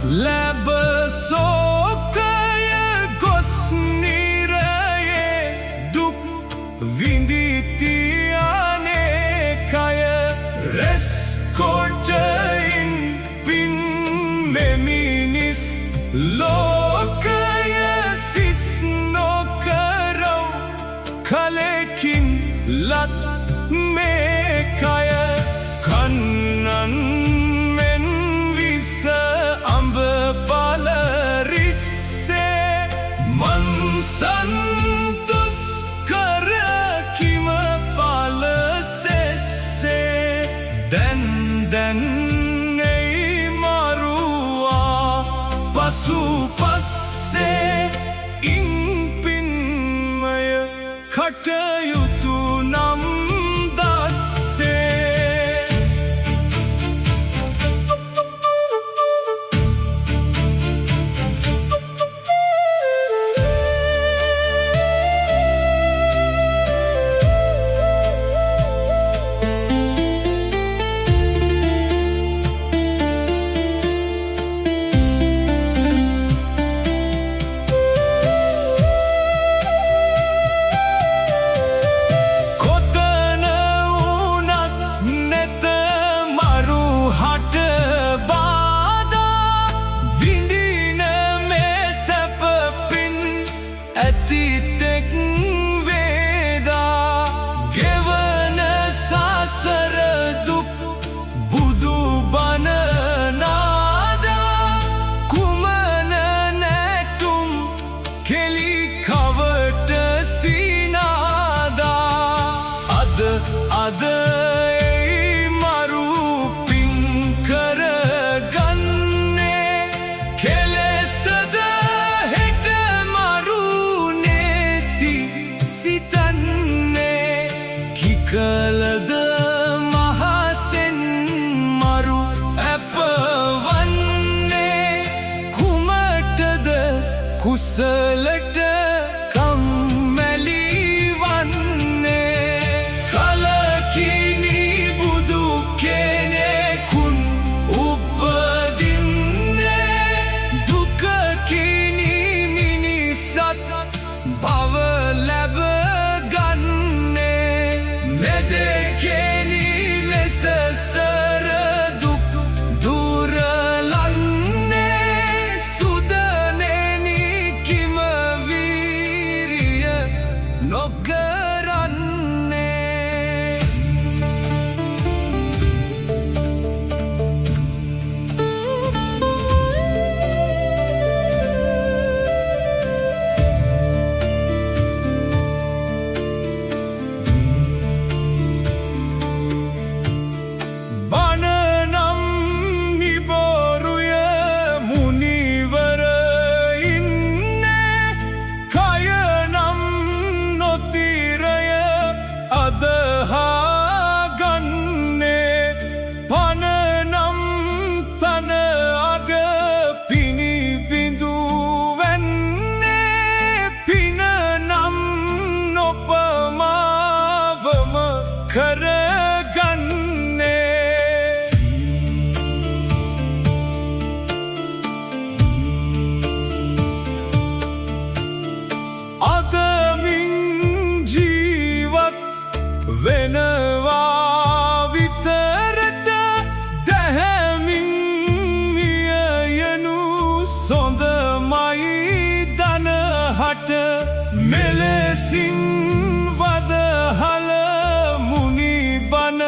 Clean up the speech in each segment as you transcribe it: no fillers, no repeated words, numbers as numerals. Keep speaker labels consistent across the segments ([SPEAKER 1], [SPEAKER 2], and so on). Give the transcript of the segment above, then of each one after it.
[SPEAKER 1] ලැබ සෝකය ගොස් නිරයේ දුක් විඳිති අනේකය රැස් කොටයින් පින් මෙමිනිස් ලෝකය සිස් නොකරව කලකින් ලත් මේකය කන්නන් संतुस कर किम पाल से den den ei marua pasu passe in pinmaya khatayutu nam dasse ඇතිතෙක් වේදා ගෙවන සසර දුක් බුදු බණ නාදා කුමන නැටුම් කෙලි කවට සිනාදා අද ඒ මරු පින් කරගන්නේ කෙලෙසද කලද මහසෙන් මරු ඇපවන්නේ කුමටද කුසලට කම්මැලි වන්නේ කලකිනි බුදු කෙනෙකුන් උපදින්නේ දුකකිනි මිනිසත් භව ලැබ සසර දුක් දුරලන්නේ සුදනෙනි කිම වීරිය නොකරන්නේ tira කරගන්නේ අදමින් ජීවත් වෙනවා විතරට දැහැමින් මියයනු සොඳමයි දනහට මෙලෙසින් වදහල මුනි බන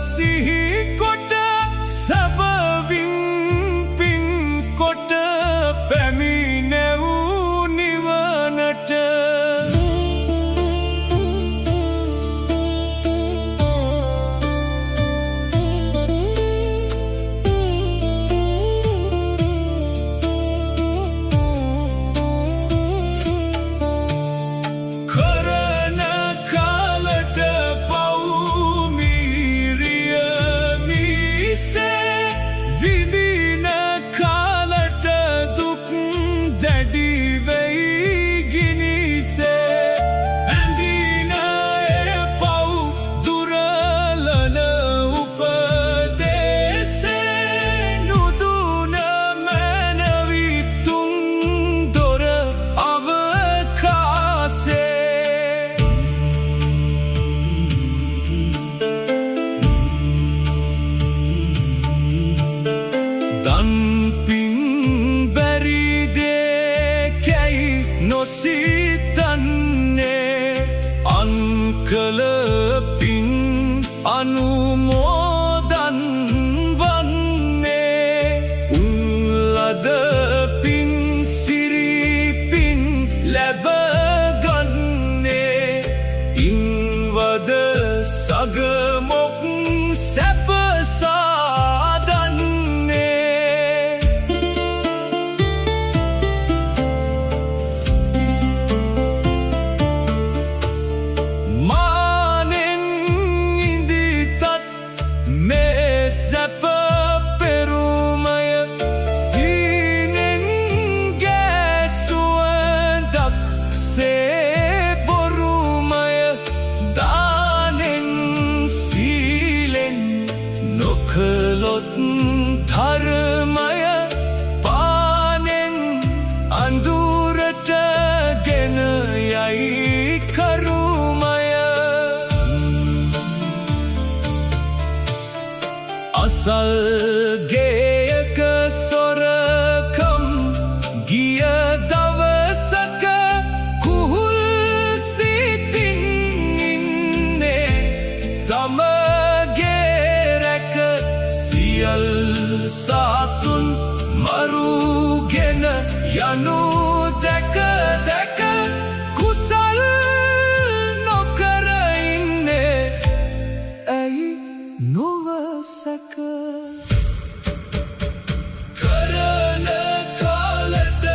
[SPEAKER 1] සිහිකොට සබවින් පින් කොට පැමිණෙවූ නිවනට කළ පින් අනුමෝදන් වන්නේ උල්ලද පින් සිරිපින් ලැබගන්නේ ඉන්වද සගමොක් සැපසාදන්නේ නොකළොත් ධර්මය පානෙන් අඳුරට ගෙන යයි කරුමය අසල්ගේයක සොරකම් ගිය දවසක කුහුල් සිතින් ඉන්නේ සාතුන් මරුගෙන යනු දැක දැක කුසල් නොකර ඉන්නේ ඇයි නොවසක කරන කාලට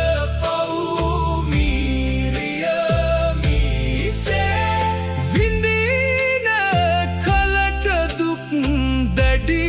[SPEAKER 1] පව් මීරිය මිසේ විඳින කලට දුක් දැඩි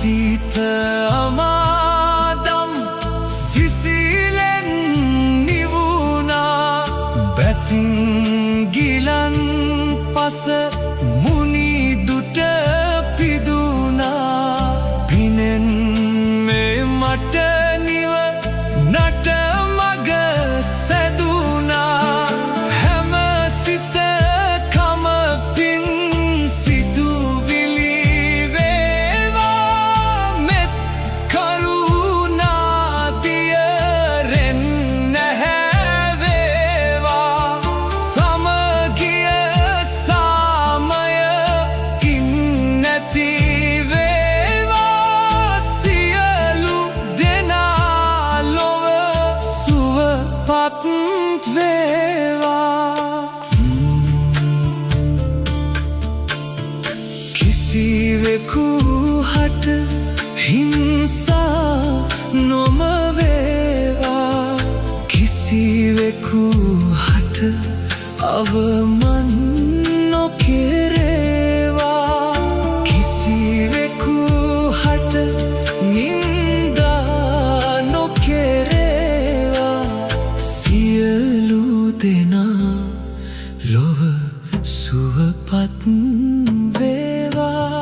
[SPEAKER 1] අතීත අමාදම් සිසිලෙන් නිවුණා බැතින් ගිලන් පස මුනිදුට පිදුණා පිනෙන් මේ මට නිව නට මග සැදුණා හැම සිතකම පින් සිතුවිලි වේවා මෙත් කරුණා දියරෙන් නැහැ වේවා සමගිය සාමය කින් නැති වේවා සියලු දෙනා ලොව සුවපත් වේවා කිසිවෙකු හට හිංසා නොම වේවා කිසිවෙකු හට අවමන් නොකෙරේවා කිසිවෙකු හට නින්දා නොකෙරේවා සියලු දෙනා ලොව සුවපත් වේවා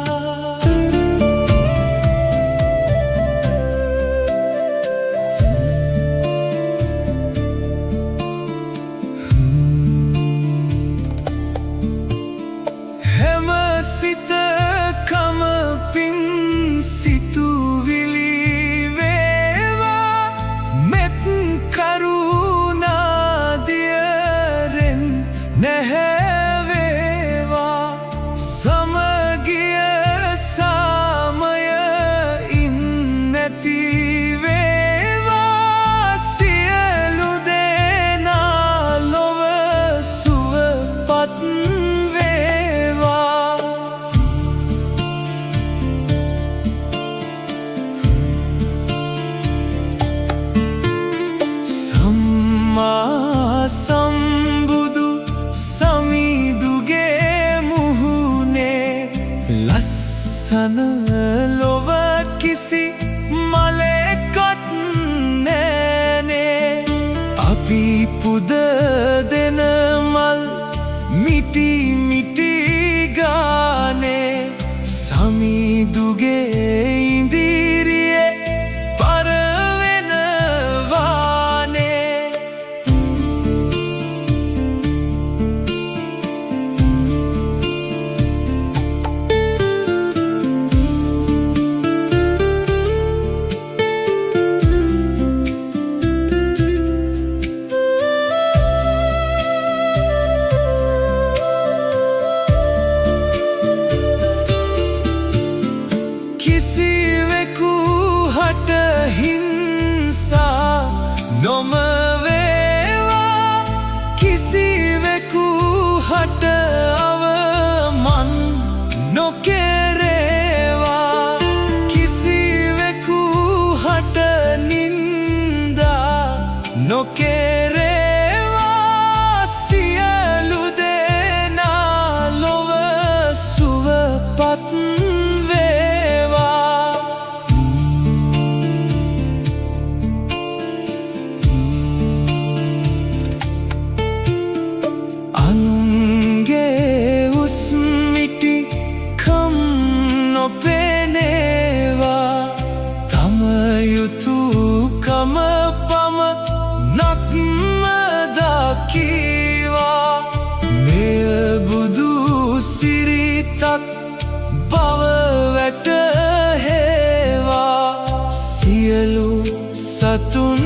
[SPEAKER 1] හැම සිතකම පින් සිතුවිලි වේවා මෙත් කරුණා දියරෙන් නැහැ වේවා සමගිය සාමය ඉන් නැති වේවා සියලු දෙනා ලොව සුවපත් වේවා සම්මා සම්බුදු සමිඳුගේ මුහුණේ ලස්සන ලොව කිසි මලෙක්වත් නෑනේ අපි පුද දෙන මල් මිටි මිටි ගානේ සමිඳුගේ ඉදිරියේ පරවෙනවානේ කිසිවෙකු හට හිංසා නොම වේවා කිසිවෙකු හට අවමන් නොකෙරේවා කිසිවෙකු හට නින්දා නොකෙරේවා සියලු දෙනා ලොව සුවපත් වේවා අනුන්ගේ උස්මිටි කම් නොපෙනේවා තම යුතුකම පමණක්ම දකිවා මෙය බුදු සිරිතක් බව වැටහෙවා සියලු සතුන්